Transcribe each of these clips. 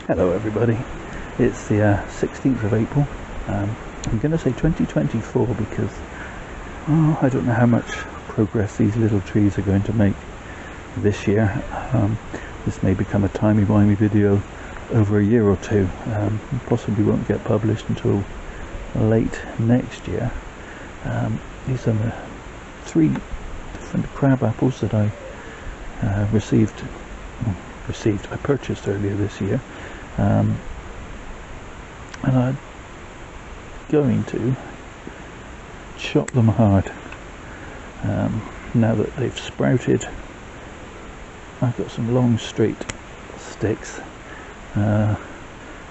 Hello everybody, it's the 16th of April. I'm going to say 2024 because I don't know how much progress these little trees are going to make this year. This may become a timey-wimey video over a year or two. Possibly won't get published until late next year. These are the 3 different crab apples that I I purchased earlier this year. And I'm going to chop them hard. Now that they've sprouted, I've got some long straight sticks with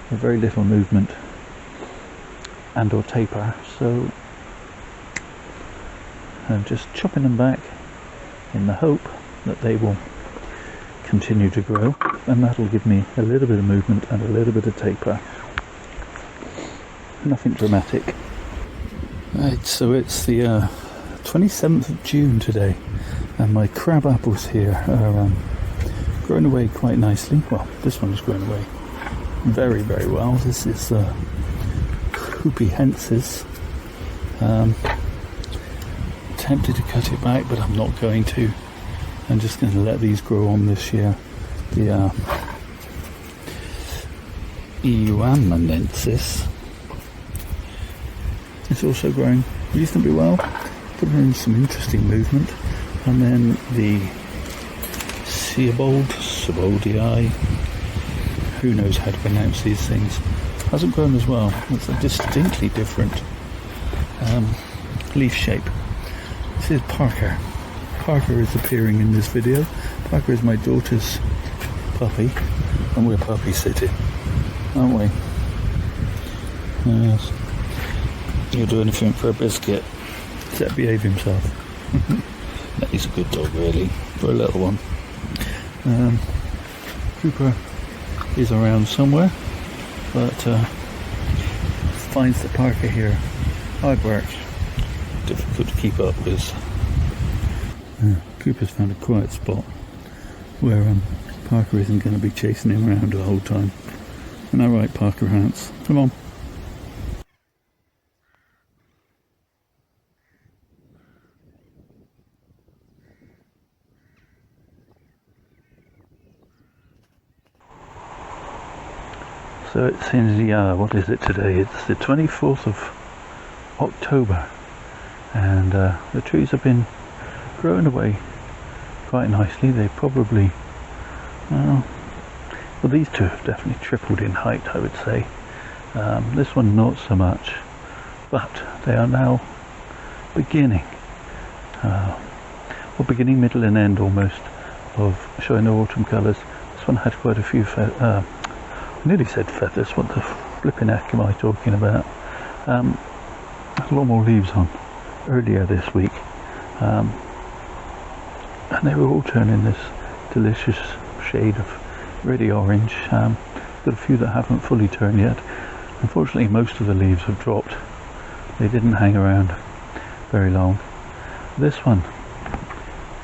very little movement and or taper, so I'm just chopping them back in the hope that they will continue to grow, and that'll give me a little bit of movement and a little bit of taper. Nothing dramatic. Right, so it's the 27th of June today, and my crab apples here are growing away quite nicely. Well, this one's growing away very, very well. This is Cupiensis. Tempted to cut it back, but I'm not going to. I'm just going to let these grow on this year. The Euamanensis is also growing reasonably well, putting in some interesting movement. And then the Sieboldii, who knows how to pronounce these things, hasn't grown as well. It's a distinctly different leaf shape. This is Parker. Parker is appearing in this video. Parker is my daughter's puppy, and we're puppy sitting, aren't we? Yes. He'll do anything for a biscuit, except behave himself. He's a good dog, really, for a little one. Cooper is around somewhere, but finds that Parker here hard work, difficult to keep up with. Cooper's found a quiet spot where Parker isn't going to be chasing him around the whole time. And alright, Parker Hans, come on. So it's in the, what is it today? It's the 24th of October, and the trees have been growing away quite nicely. They probably, well, these two have definitely tripled in height, I would say. This one not so much, but they are now beginning, beginning, middle and end almost, of showing their autumn colours. This one had quite a few I nearly said feathers, what the flipping heck am I talking about? Had a lot more leaves on earlier this week. And they were all turning this delicious shade of reddy orange. Got a few that haven't fully turned yet. Unfortunately, most of the leaves have dropped. They didn't hang around very long. This one,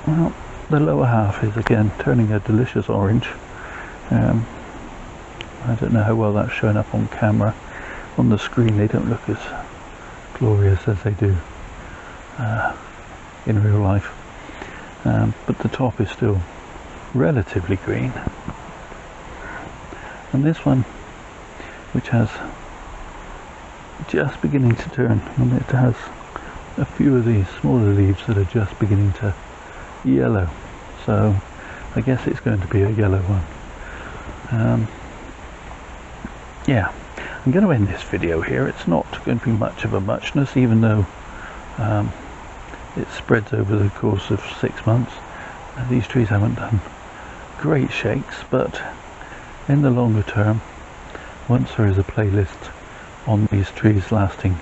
well, the lower half is again turning a delicious orange. I don't know how well that's showing up on camera. On the screen they don't look as glorious as they do in real life. But the top is still relatively green. And this one, which has just beginning to turn, and it has a few of these smaller leaves that are just beginning to yellow. So I guess it's going to be a yellow one. Yeah, I'm going to end this video here. It's not going to be much of a muchness, even though it spreads over the course of 6 months. These trees haven't done great shakes, but in the longer term, once there is a playlist on these trees lasting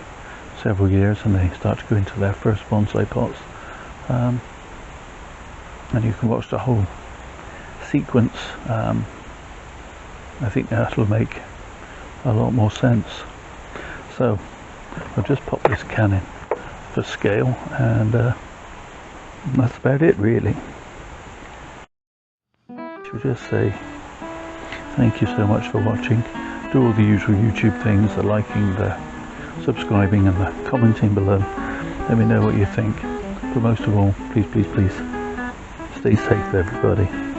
several years and they start to go into their first bonsai pots, and you can watch the whole sequence, I think that'll make a lot more sense. So I'll just pop this can in for scale, and that's about it really. Should just say Thank you so much for watching. Do all the usual YouTube things, the liking, the subscribing and the commenting below. Let me know what you think. But most of all, please, please, please, stay safe everybody.